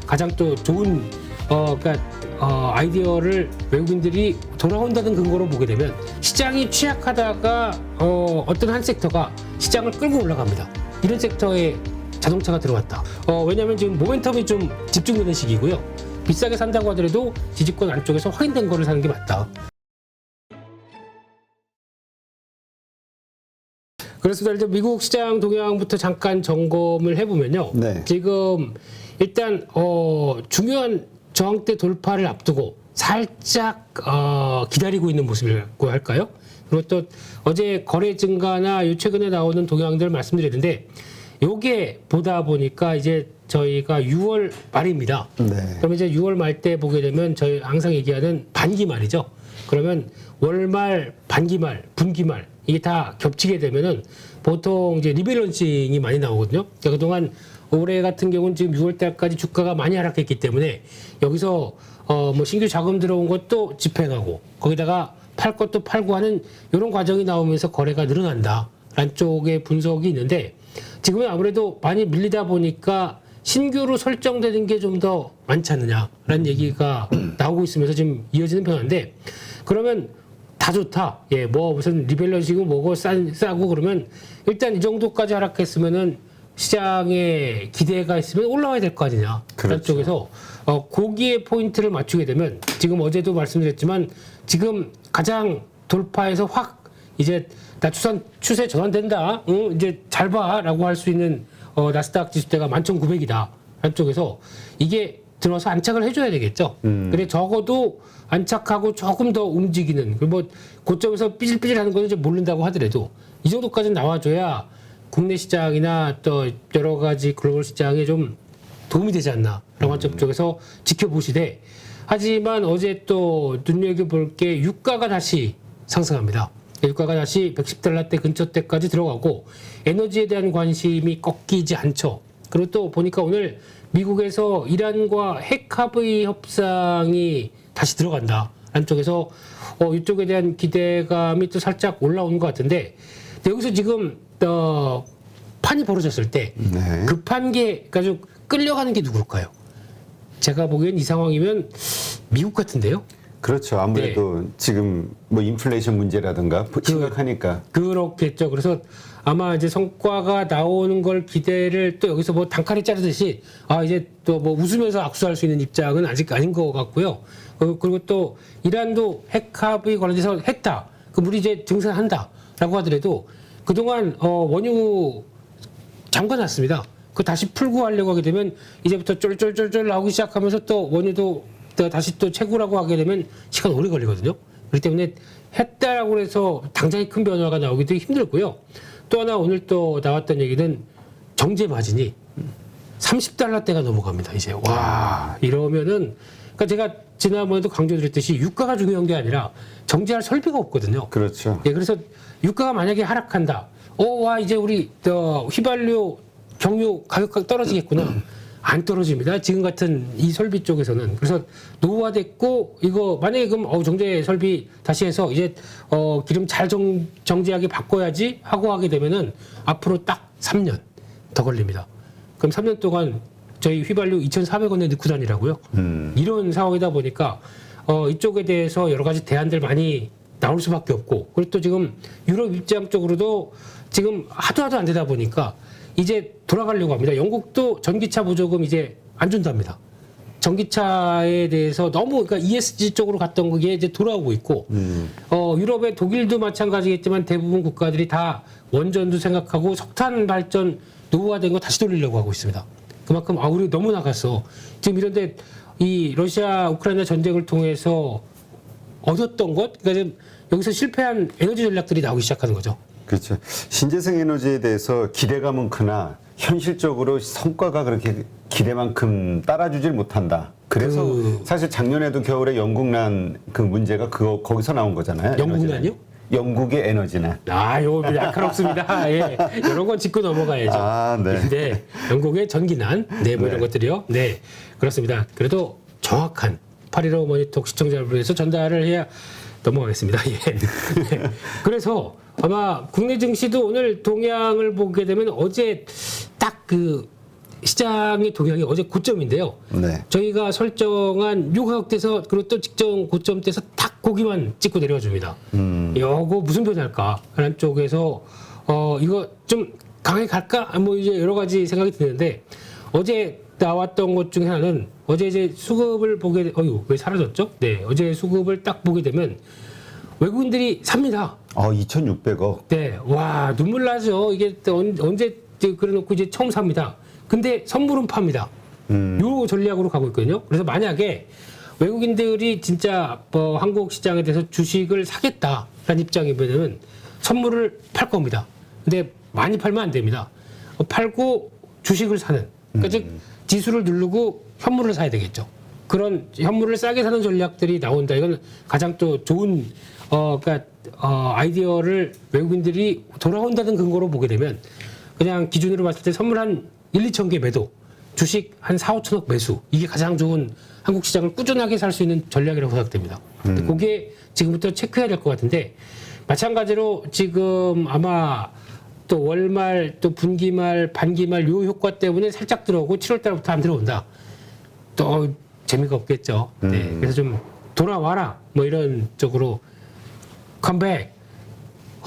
가장 또 좋은 아이디어를 외국인들이 돌아온다는 근거로 보게 되면 시장이 취약하다가 어떤 한 섹터가 시장을 끌고 올라갑니다. 이런 섹터에 자동차가 들어왔다. 왜냐하면 지금 모멘텀이 좀 집중되는 시기고요. 비싸게 산다고 하더라도 지지권 안쪽에서 확인된 거를 사는 게 맞다. 그래서 이제 미국 시장 동향부터 잠깐 점검을 해보면요. 네. 지금 일단 중요한 저항대 돌파를 앞두고 살짝 기다리고 있는 모습이라고 할까요? 그리고 또 어제 거래 증가나 요 최근에 나오는 동향들 말씀드렸는데 요게 보다 보니까 이제 저희가 6월 말입니다. 네. 그럼 이제 6월 말 때 보게 되면 저희 항상 얘기하는 반기 말이죠. 그러면 월말, 반기말, 분기말 이게 다 겹치게 되면은 보통 이제 리밸런싱이 많이 나오거든요. 그러니까 그동안 올해 같은 경우는 지금 6월 달까지 주가가 많이 하락했기 때문에 여기서 뭐 신규 자금 들어온 것도 집행하고 거기다가 팔 것도 팔고 하는 이런 과정이 나오면서 거래가 늘어난다라는 쪽의 분석이 있는데 지금은 아무래도 많이 밀리다 보니까 신규로 설정되는 게 좀 더 많지 않느냐라는 얘기가 나오고 있으면서 지금 이어지는 변화인데 그러면 다 좋다. 예, 뭐 무슨 리밸런싱이고 뭐고 싸고 그러면 일단 이 정도까지 하락했으면은 시장에 기대가 있으면 올라와야 될 거 아니냐. 그런 그렇죠. 쪽에서 거기에 포인트를 맞추게 되면 지금 어제도 말씀드렸지만 지금 가장 돌파해서 확 이제 나 추세 전환된다. 응? 이제 잘 봐라고 할 수 있는 나스닥 지수대가 11,900이다. 한쪽에서 이게 들어서 안착을 해줘야 되겠죠. 그래 적어도 안착하고 조금 더 움직이는 그리고 뭐 고점에서 삐질삐질하는 거는 이제 모른다고 하더라도 이 정도까지 나와줘야 국내 시장이나 또 여러 가지 글로벌 시장에 좀 도움이 되지 않나라고 한쪽 쪽에서 지켜보시되 하지만 어제 또 눈여겨볼 게 유가가 다시 상승합니다. 유가가 다시 $110대 근처 때까지 들어가고 에너지에 대한 관심이 꺾이지 않죠. 그리고 또 보니까 오늘 미국에서 이란과 핵 합의 협상이 다시 들어간다. 한쪽에서 이쪽에 대한 기대감이 또 살짝 올라오는 것 같은데 근데 여기서 지금 판이 벌어졌을 때 네. 급한 게 아주 끌려가는 게 누굴까요? 제가 보기엔 이 상황이면 미국 같은데요. 그렇죠. 아무래도 네. 지금 뭐 인플레이션 문제라든가 심각하니까. 그렇겠죠. 그래서 아마 이제 성과가 나오는 걸 기대를 또 여기서 뭐 단칼에 자르듯이 이제 또 뭐 웃으면서 악수할 수 있는 입장은 아직 아닌 것 같고요. 그리고 또 이란도 핵 합의 관련해서 했다. 그럼 우리 이제 증산한다라고 하더라도 그동안 원유 잠가놨습니다. 그거 다시 풀고 하려고 하게 되면 이제부터 쫄쫄쫄쫄 나오기 시작하면서 또 원유도 다시 또 채굴하고 하게 되면 시간 오래 걸리거든요. 그렇기 때문에 했다라고 해서 당장에 큰 변화가 나오기도 힘들고요. 또 하나 오늘 또 나왔던 얘기는 정제 마진이 $30대가 넘어갑니다. 이제 와 이러면은 그러니까 제가 지난번에도 강조드렸듯이 유가가 중요한 게 아니라 정제할 설비가 없거든요. 그렇죠. 예, 그래서 유가가 만약에 하락한다. 와 이제 우리 휘발유 경유 가격 떨어지겠구나. 안 떨어집니다. 지금 같은 이 설비 쪽에서는. 그래서 노후화됐고 이거 만약에 그럼 정제 설비 다시 해서 이제 기름 잘 정제하게 바꿔야지 하고 하게 되면은 앞으로 딱 3년 더 걸립니다. 그럼 3년 동안 저희 휘발유 2,400원에 넣고 다니라고요. 이런 상황이다 보니까 이쪽에 대해서 여러 가지 대안들 많이 나올 수밖에 없고 그리고 또 지금 유럽 입장 쪽으로도 지금 하도 안 되다 보니까 이제 돌아가려고 합니다. 영국도 전기차 보조금 이제 안 준답니다. 전기차에 대해서 너무 그러니까 ESG 쪽으로 갔던 그게 이제 돌아오고 있고 유럽의 독일도 마찬가지겠지만 대부분 국가들이 다 원전도 생각하고 석탄 발전 노후화된 거 다시 돌리려고 하고 있습니다. 그만큼 우리 너무 나갔어. 지금 이런데 이 러시아 우크라이나 전쟁을 통해서 얻었던 것 그러니까 지금 여기서 실패한 에너지 전략들이 나오기 시작하는 거죠. 그렇죠. 신재생 에너지에 대해서 기대감은 크나 현실적으로 성과가 그렇게 기대만큼 따라주질 못한다. 그래서 사실 작년에도 겨울에 영국난 그 문제가 거기서 나온 거잖아요. 영국난이요? 영국의 에너지난. 요거 날카롭습니다. 예. 이런 건 짚고 넘어가야죠. 네. 근데 영국의 전기난, 네, 뭐 이런 것들이요. 네, 그렇습니다. 그래도 정확한 8.15 모니톡 시청자를 위해서 전달을 해야 넘어가겠습니다. 예. 네. 그래서 아마 국내 증시도 오늘 동향을 보게 되면 어제 딱 시장의 동향이 어제 고점인데요. 네. 저희가 설정한 요 가격대에서 그리고 또 직전 고점대에서 딱 고기만 찍고 내려와 줍니다. 이거 무슨 변화일까 하는 쪽에서 이거 좀 강하게 갈까? 뭐 이제 여러 가지 생각이 드는데 어제 나왔던 것 중에 하나는 어제 이제 수급을 보게 왜 사라졌죠? 네, 어제 수급을 딱 보게 되면 외국인들이 삽니다. 2,600억. 네, 와 눈물 나죠. 이게 또 언제 그래놓고 이제 처음 삽니다. 근데 선물은 팝니다. 요 전략으로 가고 있거든요. 그래서 만약에 외국인들이 진짜 한국 시장에 대해서 주식을 사겠다라는 입장이면 선물을 팔 겁니다. 근데 많이 팔면 안 됩니다. 팔고 주식을 사는. 그러니까 즉 지수를 누르고 현물을 사야 되겠죠. 그런 현물을 싸게 사는 전략들이 나온다. 이건 가장 또 좋은 그러니까 아이디어를 외국인들이 돌아온다는 근거로 보게 되면 그냥 기준으로 봤을 때 선물 한 1, 2천 개 매도, 주식 한 4, 5천억 매수. 이게 가장 좋은 한국 시장을 꾸준하게 살 수 있는 전략이라고 생각됩니다. 근데 그게 지금부터 체크해야 될 것 같은데 마찬가지로 지금 아마 또 월말 또 분기말 반기말 요 효과 때문에 살짝 들어오고 7월 달부터 안 들어온다. 또 재미가 없겠죠. 네. 그래서 좀 돌아와라 뭐 이런 쪽으로 컴백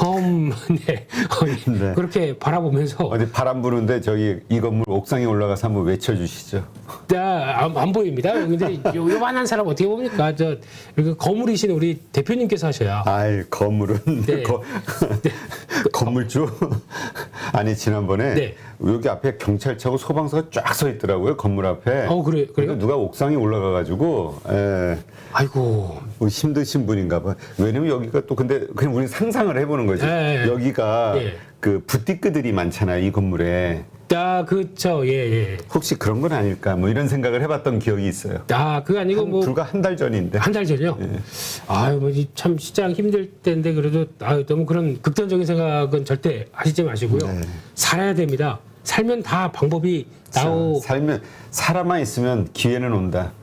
홈 네. 네. 그렇게 바라보면서 어디 바람 부는데 저기 이 건물 옥상에 올라가서 한번 외쳐주시죠. 안 보입니다. 근데 요만한 사람 어떻게 봅니까? 저 이렇게 거물이신 우리 대표님께서 하셔야. 아이 건물은 네. 건물주 아니 지난번에 네. 여기 앞에 경찰차고 소방서가 쫙 서 있더라고요 건물 앞에. 그래요? 그러니까 누가 옥상에 올라가가지고 아이고. 힘드신 분인가 봐. 왜냐면 여기가 또 근데 그냥 우리 상상을 해보는 거지. 예. 여기가 예. 그 부티크들이 많잖아요 이 건물에. 그쵸. 예. 혹시 그런 건 아닐까 뭐 이런 생각을 해봤던 기억이 있어요. 그거 아니고 뭐. 불과 한 달 전인데. 한 달 전이요? 참 시장 힘들 때인데 그래도 너무 그런 극단적인 생각은 절대 하시지 마시고요. 네. 살아야 됩니다. 살면 다 방법이 살면 사람만 있으면 기회는 온다.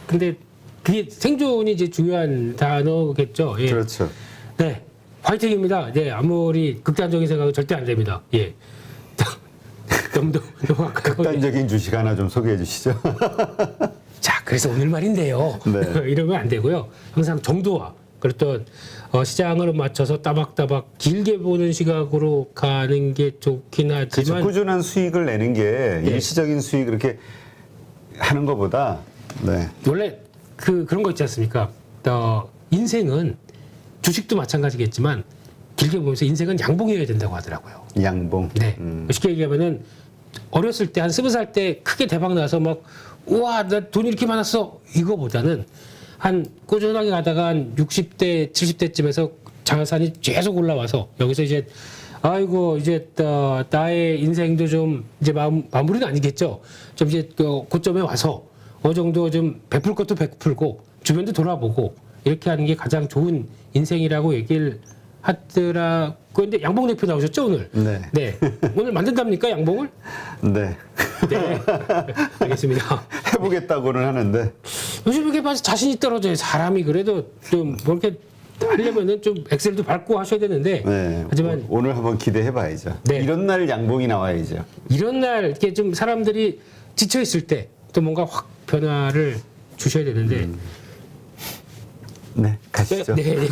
근데 그게 생존이 이제 중요한 단어겠죠. 예. 그렇죠. 네. 화이팅입니다. 네. 아무리 극단적인 생각은 절대 안 됩니다. 예. 너무 극단적인 주식 하나 좀 소개해 주시죠. 자, 그래서 오늘 말인데요. 네. 이러면 안 되고요. 항상 정도와 그랬던 시장을 맞춰서 따박따박 길게 보는 시각으로 가는 게 좋긴 하지만 그렇죠. 꾸준한 수익을 내는 게 네. 일시적인 수익 그렇게 하는 것보다 네. 원래 그런 거 있지 않습니까? 인생은 주식도 마찬가지겠지만 길게 보면서 인생은 양봉이어야 된다고 하더라고요. 양봉. 네. 쉽게 얘기하면은 어렸을 때 한 20살 때 크게 대박 나서 막 우와 나 돈 이렇게 많았어 이거보다는 한 꾸준하게 가다가 한 60대 70대쯤에서 자산이 계속 올라와서 여기서 이제 아이고 이제 나의 인생도 좀 이제 마무리는 아니겠죠. 좀 이제 고점에 와서 어느 정도 좀 베풀 것도 베풀고 주변도 돌아보고 이렇게 하는 게 가장 좋은 인생이라고 얘기를 하더라고요. 근데 양봉 대표 나오셨죠 오늘? 네. 오늘 만든답니까 양봉을? 네. 네. 알겠습니다. 해보겠다고는 하는데 요즘 이렇게 봐서 자신이 떨어져요. 사람이 그래도 좀 뭐 이렇게 하려면은 좀 엑셀도 밟고 하셔야 되는데. 네. 하지만 오늘 한번 기대해봐야죠. 네. 이런 날 양봉이 나와야죠. 이런 날 이렇게 좀 사람들이 지쳐 있을 때 또 뭔가 확 변화를 주셔야 되는데. 네, 가시죠. 네.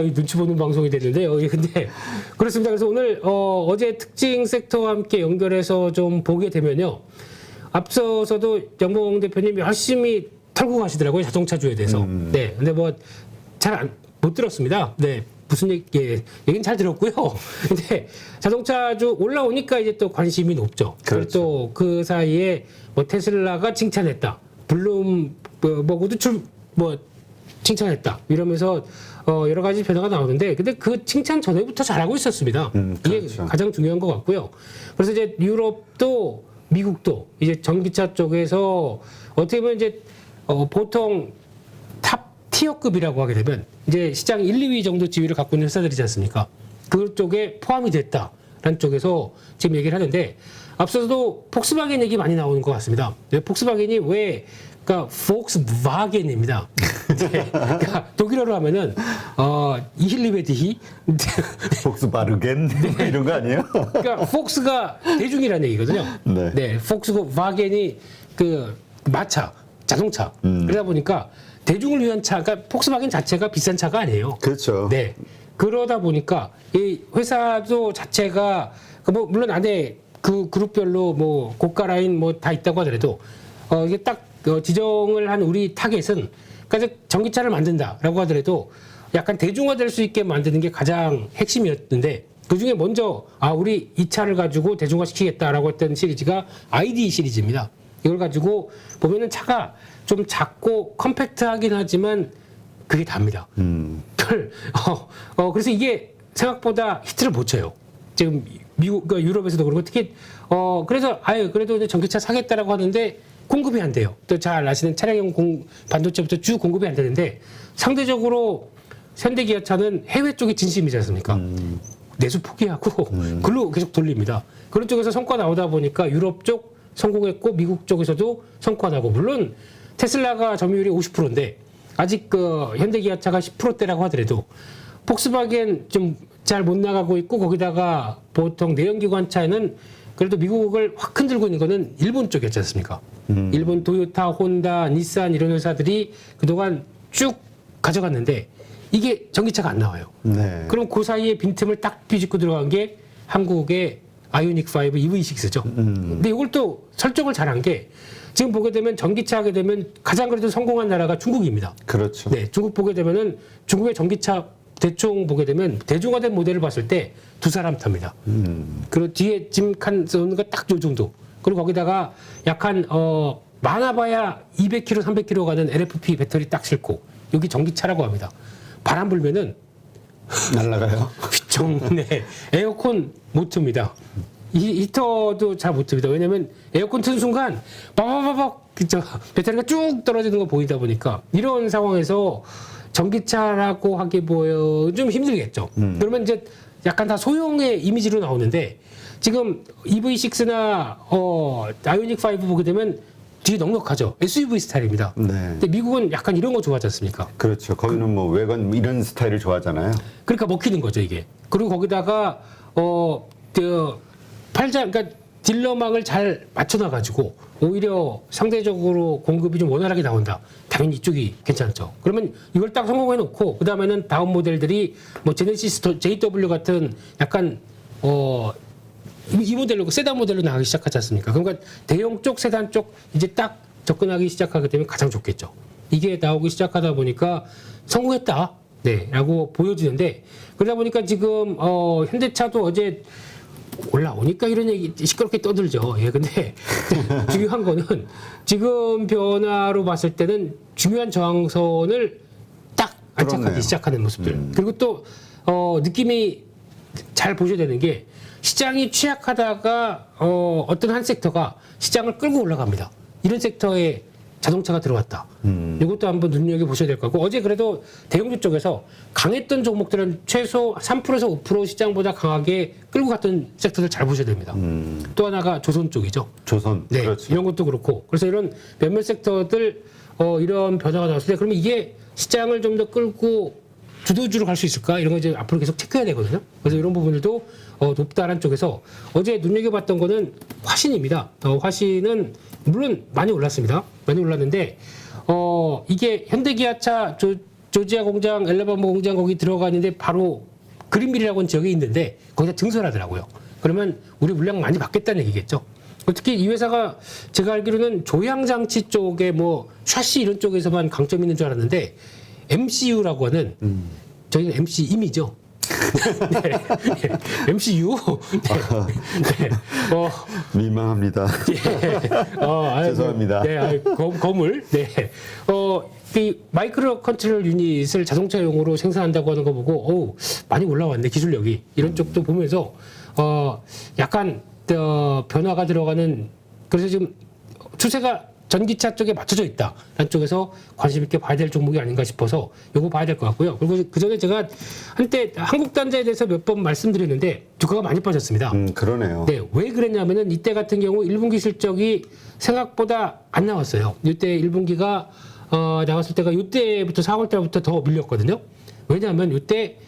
이 눈치 보는 방송이 됐는데요. 근데 그렇습니다. 그래서 오늘 어제 특징 섹터와 함께 연결해서 좀 보게 되면요. 앞서서도 영봉 대표님이 열심히 털고 가시더라고요. 자동차주에 대해서. 네. 근데 뭐 잘 못 들었습니다. 네. 무슨 얘기는 잘 들었고요. 근데 자동차주 올라오니까 이제 또 관심이 높죠. 그렇죠. 또 그 사이에 뭐 테슬라가 칭찬했다. 블룸버그도 칭찬했다. 이러면서 여러 가지 변화가 나오는데 근데 그 칭찬 전에부터 잘하고 있었습니다. 이게 그렇죠. 가장 중요한 것 같고요. 그래서 이제 유럽도 미국도 이제 전기차 쪽에서 어떻게 보면 이제 보통 탑 티어급이라고 하게 되면 이제 시장 1, 2위 정도 지위를 갖고 있는 회사들이지 않습니까? 그쪽에 포함이 됐다라는 쪽에서 지금 얘기를 하는데 앞서도 폭스바겐 얘기 많이 나오는 것 같습니다. 네, 폭스바겐이 왜 그러니까 폭스바겐입니다. 네, 그러니까 독일어로 하면은 이힐리베디히 폭스바르겐 뭐 이런 거 아니에요? 그러니까 폭스가 대중이라는 얘기거든요. 네. 폭스바겐이 그 마차, 자동차. 그러다 보니까 대중을 위한 차가 폭스바겐 자체가 비싼 차가 아니에요. 그렇죠. 네. 그러다 보니까 이 회사도 자체가 뭐 물론 안에 그 그룹별로 뭐 고가 라인 뭐 다 있다고 하더라도 이게 딱 지정을 한 우리 타겟은 그러니까 전기차를 만든다라고 하더라도 약간 대중화될 수 있게 만드는 게 가장 핵심이었는데 그 중에 먼저 우리 이 차를 가지고 대중화시키겠다라고 했던 시리즈가 ID 시리즈입니다. 이걸 가지고 보면은 차가 좀 작고 컴팩트하긴 하지만 그게 답니다. 그래서 이게 생각보다 히트를 못 쳐요. 지금 미국, 그러니까 유럽에서도 그렇고 특히 그래서 그래도 이제 전기차 사겠다라고 하는데 공급이 안 돼요. 또 잘 아시는 차량용 반도체부터 쭉 공급이 안 되는데 상대적으로 현대기아차는 해외 쪽이 진심이지 않습니까? 내수 포기하고 글로 계속 돌립니다. 그런 쪽에서 성과 나오다 보니까 유럽 쪽 성공했고 미국 쪽에서도 성과 나고 물론 테슬라가 점유율이 50%인데 아직 그 현대기아차가 10%대라고 하더라도 폭스바겐 좀 잘 못 나가고 있고 거기다가 보통 내연기관차에는 그래도 미국을 확 흔들고 있는 거는 일본 쪽이었지 않습니까? 일본 도요타, 혼다, 닛산 이런 회사들이 그동안 쭉 가져갔는데 이게 전기차가 안 나와요. 네. 그럼 그 사이에 빈틈을 딱 비집고 들어간 게 한국의 아이오닉 5 EV6죠. 근데 이걸 또 설정을 잘한 게 지금 보게 되면 전기차 하게 되면 가장 그래도 성공한 나라가 중국입니다. 그렇죠. 네, 중국 보게 되면은 중국의 전기차 대충 보게 되면 대중화된 모델을 봤을 때 두 사람 탑니다. 그리고 뒤에 짐칸 쏘는 거 딱 요 정도. 그리고 거기다가 약간 많아봐야 200km, 300km 가는 LFP 배터리 딱 싣고 여기 전기차라고 합니다. 바람 불면은 날라가요. 휘청, 네. 에어컨 못 틉니다. 히터도 잘 못 틉니다. 왜냐면 에어컨 튼 순간 빠바바박 배터리가 쭉 떨어지는 거 보이다 보니까 이런 상황에서 전기차라고 하기 좀 힘들겠죠. 그러면 이제 약간 다 소형의 이미지로 나오는데 지금 EV6나 아이오닉 5 보게 되면 뒤에 넉넉하죠. SUV 스타일입니다. 네. 근데 미국은 약간 이런 거 좋아하지 않습니까? 그렇죠. 거기는 뭐 외관 이런 스타일을 좋아하잖아요. 그러니까 먹히는 거죠, 이게. 그리고 거기다가, 그러니까 딜러망을 잘 맞춰놔가지고, 오히려 상대적으로 공급이 좀 원활하게 나온다. 당연히 이쪽이 괜찮죠. 그러면 이걸 딱 성공해놓고, 그 다음에는 다음 모델들이 뭐 제네시스 JW 같은 약간, 이 모델로, 세단 모델로 나가기 시작하지 않습니까? 그러니까 대형 쪽, 세단 쪽 이제 딱 접근하기 시작하게 되면 가장 좋겠죠. 이게 나오기 시작하다 보니까 성공했다. 네, 라고 보여지는데, 그러다 보니까 지금, 현대차도 어제 올라오니까 이런 얘기 시끄럽게 떠들죠. 예, 근데 중요한 거는 지금 변화로 봤을 때는 중요한 저항선을 딱 안착하기 그렇네요. 시작하는 모습들. 그리고 또, 느낌이 잘 보셔야 되는 게 시장이 취약하다가, 어떤 한 섹터가 시장을 끌고 올라갑니다. 이런 섹터에 자동차가 들어왔다. 이것도 한번 눈여겨보셔야 될 것 같고 어제 그래도 대형주 쪽에서 강했던 종목들은 최소 3%에서 5% 시장보다 강하게 끌고 갔던 섹터들 잘 보셔야 됩니다. 또 하나가 조선 쪽이죠. 조선. 네, 그렇죠. 이런 것도 그렇고 그래서 이런 몇몇 섹터들 이런 변화가 나왔을 때 그러면 이게 시장을 좀 더 끌고 주도주로 갈 수 있을까? 이런 거 이제 앞으로 계속 체크해야 되거든요. 그래서 이런 부분들도 높다라는 쪽에서 어제 눈여겨봤던 거는 화신입니다. 화신은 물론 많이 올랐습니다. 많이 올랐는데 이게 현대기아차 조지아 공장, 엘라바마 공장 거기 들어가는데 바로 그린빌이라고 하는 지역에 있는데 거기다 증설하더라고요. 그러면 우리 물량 많이 받겠다는 얘기겠죠. 특히 이 회사가 제가 알기로는 조향장치 쪽에 뭐 샤시 이런 쪽에서만 강점이 있는 줄 알았는데 MCU라고 하는 저희는 MC임이죠. 네. MCU. 네. 민망합니다. 죄송합니다. 네, 거물. 네. 이 마이크로 컨트롤 유닛을 자동차용으로 생산한다고 하는 거 보고, 많이 올라왔네, 기술력이. 이런 쪽도 보면서, 약간, 변화가 들어가는, 그래서 지금 추세가 전기차 쪽에 맞춰져 있다라는 쪽에서 관심 있게 봐야 될 종목이 아닌가 싶어서 요거 봐야 될 것 같고요. 그리고 그 전에 제가 한때 한국단자에 대해서 몇 번 말씀드렸는데 주가가 많이 빠졌습니다. 그러네요. 네, 왜 그랬냐면은 이때 같은 경우 1분기 실적이 생각보다 안 나왔어요. 이때 1분기가 나왔을 때가 이때부터 4월 달부터 더 밀렸거든요. 왜냐하면 이때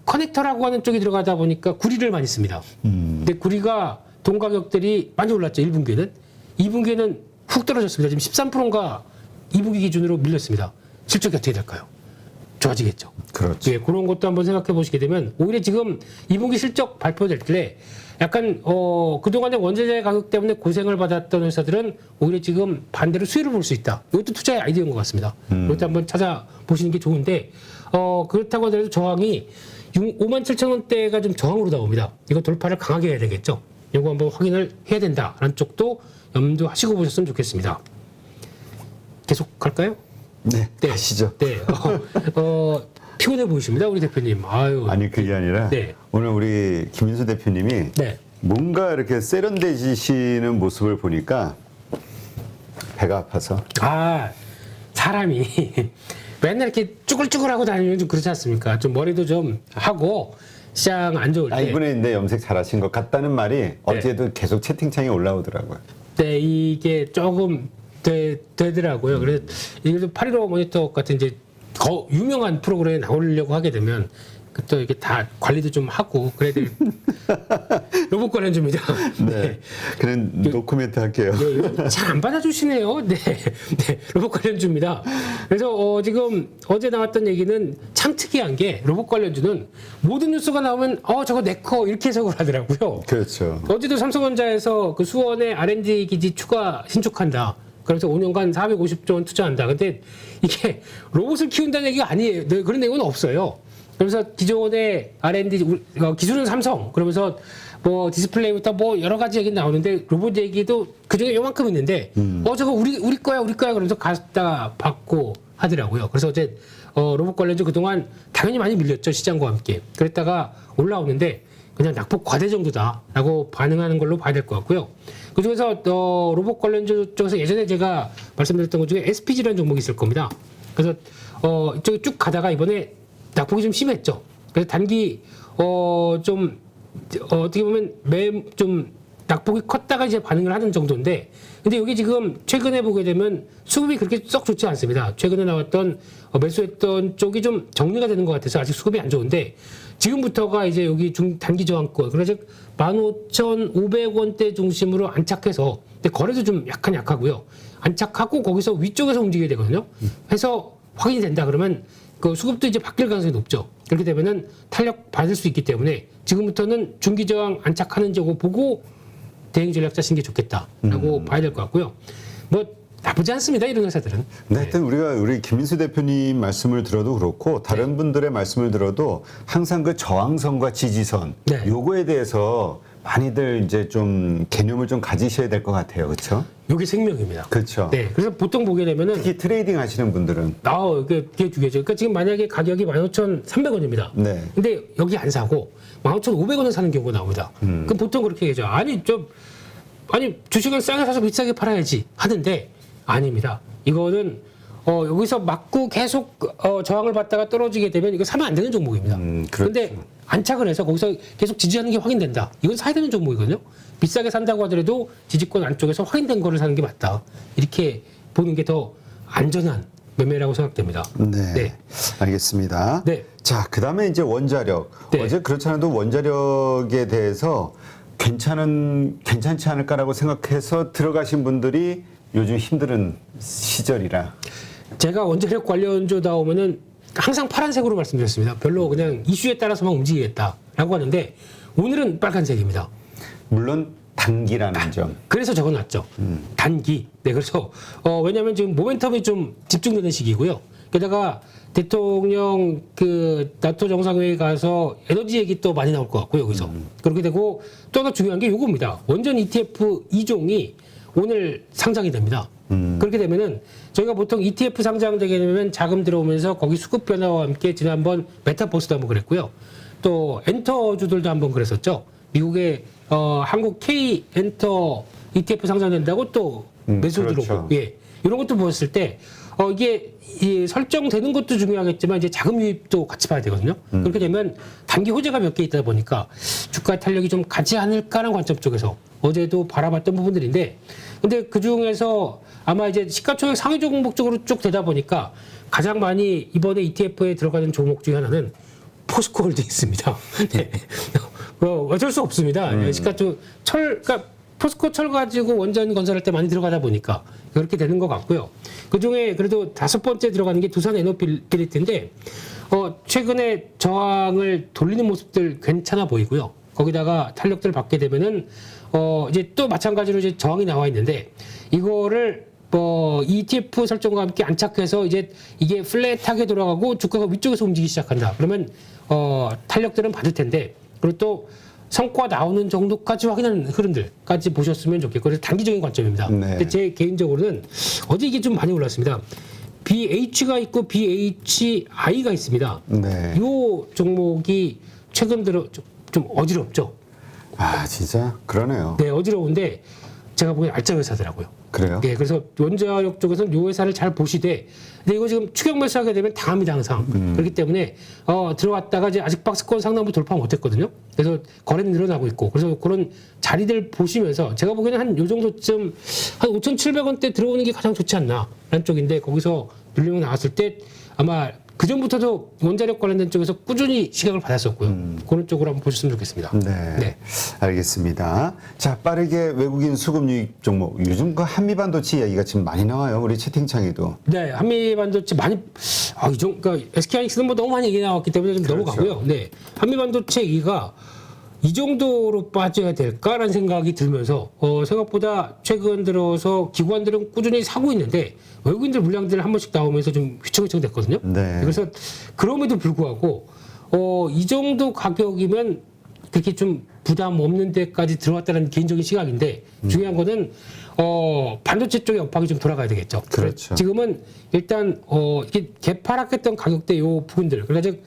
커넥터라고 하는 쪽이 들어가다 보니까 구리를 많이 씁니다. 근데 구리가 동 가격들이 많이 올랐죠. 1분기에는. 2분기에는 훅 떨어졌습니다. 지금 13%인가 2분기 기준으로 밀렸습니다. 실적이 어떻게 될까요? 좋아지겠죠. 그렇죠. 예, 그런 것도 한번 생각해 보시게 되면 오히려 지금 2분기 실적 발표될 때 약간 그동안의 원자재 가격 때문에 고생을 받았던 회사들은 오히려 지금 반대로 수혜를 볼 수 있다. 이것도 투자의 아이디어인 것 같습니다. 이것도 한번 찾아보시는 게 좋은데 그렇다고 하더라도 저항이 57,000원대가 좀 저항으로 나옵니다. 이거 돌파를 강하게 해야 되겠죠. 이거 한번 확인을 해야 된다라는 쪽도 염두하시고 보셨으면 좋겠습니다. 계속 갈까요? 네, 가시죠. 네. 피곤해 보이십니다, 우리 대표님. 아유. 아니 그게 아니라 네. 오늘 우리 김인수 대표님이 네. 뭔가 이렇게 세련되시는 모습을 보니까 배가 아파서. 사람이 맨날 이렇게 쭈글쭈글하고 다니면 좀 그렇지 않습니까? 좀 머리도 좀 하고 시장 안 좋을 때. 이번에 근데 염색 잘하신 것 같다는 말이 어제도 계속 채팅창에 올라오더라고요. 네, 이게 조금 되더라고요. 그래서 이게 815 모니터 같은 이제 더 유명한 프로그램에 나오려고 하게 되면 또 이게 다 관리도 좀 하고 그래야 될 로봇 관련주입니다. 네. 그런 노코멘트 할게요. 네, 잘 안 받아주시네요. 네, 로봇 관련주입니다. 그래서 지금 어제 나왔던 얘기는 참 특이한 게 로봇 관련주는 모든 뉴스가 나오면 저거 내커 이렇게 해석을 하더라고요. 그렇죠. 어제도 삼성전자에서 그 수원에 R&D 기지 추가 신축한다. 그래서 5년간 450조 원 투자한다. 근데 이게 로봇을 키운다는 얘기가 아니에요. 네, 그런 내용은 없어요. 그래서 기존의 R&D 기술은 삼성 그러면서 뭐 디스플레이부터 뭐 여러 가지 얘기 나오는데 로봇 얘기도 그중에 요만큼 있는데 저거 우리 거야 그러면서 갖다 받고 하더라고요. 그래서 어제 로봇 관련주 그동안 당연히 많이 밀렸죠, 시장과 함께. 그랬다가 올라오는데 그냥 낙폭 과대 정도다라고 반응하는 걸로 봐야 될 것 같고요. 그중에서 로봇 관련주 쪽에서 예전에 제가 말씀드렸던 것 중에 SPG라는 종목이 있을 겁니다. 그래서 이쪽에 쭉 가다가 이번에 낙폭이 좀 심했죠. 그래서 단기 좀 어떻게 보면 좀 낙폭이 컸다가 이제 반응을 하는 정도인데, 근데 여기 지금 최근에 보게 되면 수급이 그렇게 썩 좋지 않습니다. 최근에 나왔던 매수했던 쪽이 좀 정리가 되는 것 같아서 아직 수급이 안 좋은데, 지금부터가 이제 여기 단기 저항권, 그래서 15,500원대 중심으로 안착해서, 근데 거래도 좀 약하고요. 안착하고 거기서 위쪽에서 움직여야 되거든요. 해서 확인이 된다 그러면 그 수급도 이제 바뀔 가능성이 높죠. 그렇게 되면은 탄력 받을 수 있기 때문에 지금부터는 중기 저항 안착하는지 보고 대응 전략 짜시는 게 좋겠다라고 봐야 될 것 같고요. 뭐 나쁘지 않습니다, 이런 회사들은. 네, 하여튼 우리 김인수 대표님 말씀을 들어도 그렇고 다른 분들의 말씀을 들어도 항상 그 저항선과 지지선 요거에 대해서 많이들 이제 좀 개념을 좀 가지셔야 될 것 같아요, 그렇죠? 요게 생명입니다. 그렇죠. 네, 그래서 보통 보게 되면은 특히 트레이딩 하시는 분들은 그게 중요하죠. 그러니까 지금 만약에 가격이 15,300원입니다. 네. 근데 여기 안 사고 15,500원에 사는 경우가 나옵니다. 그럼 보통 그렇게 얘기하죠. 아니 주식은 싸게 사서 비싸게 팔아야지 하는데 아닙니다. 이거는 여기서 맞고 계속 저항을 받다가 떨어지게 되면 이거 사면 안 되는 종목입니다. 그런데 그렇죠. 안착을 해서 거기서 계속 지지하는 게 확인된다. 이건 사야 되는 종목이거든요. 비싸게 산다고 하더라도 지지권 안쪽에서 확인된 거를 사는 게 맞다. 이렇게 보는 게 더 안전한 매매라고 생각됩니다. 네. 알겠습니다. 네. 자, 그다음에 이제 원자력. 네. 어제 그렇지 않아도 원자력에 대해서 괜찮지 않을까라고 생각해서 들어가신 분들이 요즘 힘든 시절이라. 제가 원자력 관련주 나오면은 항상 파란색으로 말씀드렸습니다. 별로 그냥 이슈에 따라서만 움직이겠다라고 하는데 오늘은 빨간색입니다. 물론 단기라는 점. 그래서 적어놨죠. 단기. 네, 그래서 왜냐하면 지금 모멘텀이 좀 집중되는 시기고요. 게다가 대통령 나토 정상회의 가서 에너지 얘기 또 많이 나올 것 같고 여기서 그렇게 되고 또 하나 중요한 게 이겁니다. 원전 ETF 2종이 오늘 상장이 됩니다. 그렇게 되면은 저희가 보통 ETF 상장되게 되면 자금 들어오면서 거기 수급 변화와 함께 지난번 메타버스도 한번 그랬고요. 또 엔터주들도 한번 그랬었죠. 미국의 한국 K 엔터 ETF 상장된다고 또 매수 그렇죠. 들어오고, 예, 이런 것도 보였을 때 이게 이 설정되는 것도 중요하겠지만 이제 자금 유입도 같이 봐야 되거든요. 그렇게 되면 단기 호재가 몇 개 있다 보니까 주가 탄력이 좀 가지 않을까라는 관점 쪽에서 어제도 바라봤던 부분들인데, 근데 그 중에서 아마 이제 시가총액 상위 종목 쪽으로 쭉 되다 보니까 가장 많이 이번에 ETF에 들어가는 종목 중에 하나는 포스코홀딩스입니다. 네. 어쩔 수 없습니다. 시가총 그러니까 포스코 철 가지고 원전 건설할 때 많이 들어가다 보니까 그렇게 되는 것 같고요. 그 중에 그래도 5번째 들어가는 게 두산 에너빌리티인데, 최근에 저항을 돌리는 모습들 괜찮아 보이고요. 거기다가 탄력들을 받게 되면은, 이제 또 마찬가지로 이제 저항이 나와 있는데, 이거를 ETF 설정과 함께 안착해서 이제 이게 플랫하게 돌아가고 주가가 위쪽에서 움직이기 시작한다. 그러면, 탄력들은 받을 텐데, 그리고 또 성과 나오는 정도까지 확인하는 흐름들까지 보셨으면 좋겠고, 그래서 단기적인 관점입니다. 네. 근데 제 개인적으로는 어제 이게 좀 많이 올랐습니다. BH가 있고 BHI가 있습니다. 네. 이 종목이 최근 들어 좀 어지럽죠. 아, 진짜 그러네요. 네, 어지러운데 제가 보기엔 알짜 회사더라고요. 그래요? 네, 그래서 원자력 쪽에서는 이 회사를 잘 보시되, 근데 이거 지금 추격 매수하게 되면 당합니다, 항상. 그렇기 때문에 들어왔다가 이제 아직 박스권 상단부 돌파 못했거든요. 그래서 거래는 늘어나고 있고, 그래서 그런 자리들 보시면서 제가 보기에는 한 요 정도쯤 한 5,700원대 들어오는 게 가장 좋지 않나라는 쪽인데, 거기서 눌림이 나왔을 때 아마 그 전부터도 원자력 관련된 쪽에서 꾸준히 시각을 받았었고요. 그런 쪽으로 한번 보셨으면 좋겠습니다. 네. 네. 알겠습니다. 자, 빠르게 외국인 수급 유입 종목. 요즘 그 한미반도체 이야기가 지금 많이 나와요. 우리 채팅창에도. 네, 한미반도체 많이, 그러니까 SK하이닉스는 뭐 너무 많이 얘기 나왔기 때문에 좀 그렇죠. 넘어가고요. 네, 한미반도체 얘기가 이 정도로 빠져야 될까라는 생각이 들면서 생각보다 최근 들어서 기관들은 꾸준히 사고 있는데 외국인들 물량들 한 번씩 나오면서 좀 휘청휘청 됐거든요. 네. 그래서 그럼에도 불구하고 이 정도 가격이면 그렇게 좀 부담 없는 데까지 들어왔다는 개인적인 시각인데, 중요한 거는 반도체 쪽의 업황이 좀 돌아가야 되겠죠. 그렇죠. 지금은 일단 이게 개파락했던 가격대 요 부분들, 그러니까 즉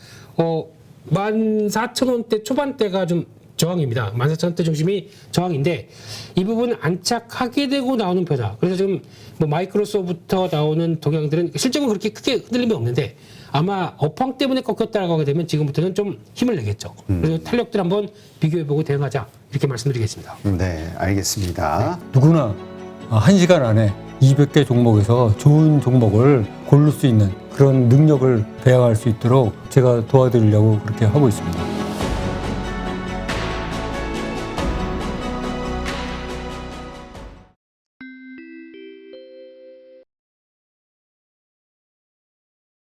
14,000원대 초반대가 좀 저항입니다. 14,000원대 중심이 저항인데, 이 부분 안착하게 되고 나오는 표다. 그래서 지금 뭐 마이크로소부터 나오는 동향들은 실적은 그렇게 크게 흔들림이 없는데, 아마 업황 때문에 꺾였다라고 하게 되면 지금부터는 좀 힘을 내겠죠. 그래서 탄력들 한번 비교해보고 대응하자, 이렇게 말씀드리겠습니다. 네, 알겠습니다. 누구나 1시간 안에 200개 종목에서 좋은 종목을 고를 수 있는 그런 능력을 배양할 수 있도록 제가 도와드리려고 그렇게 하고 있습니다.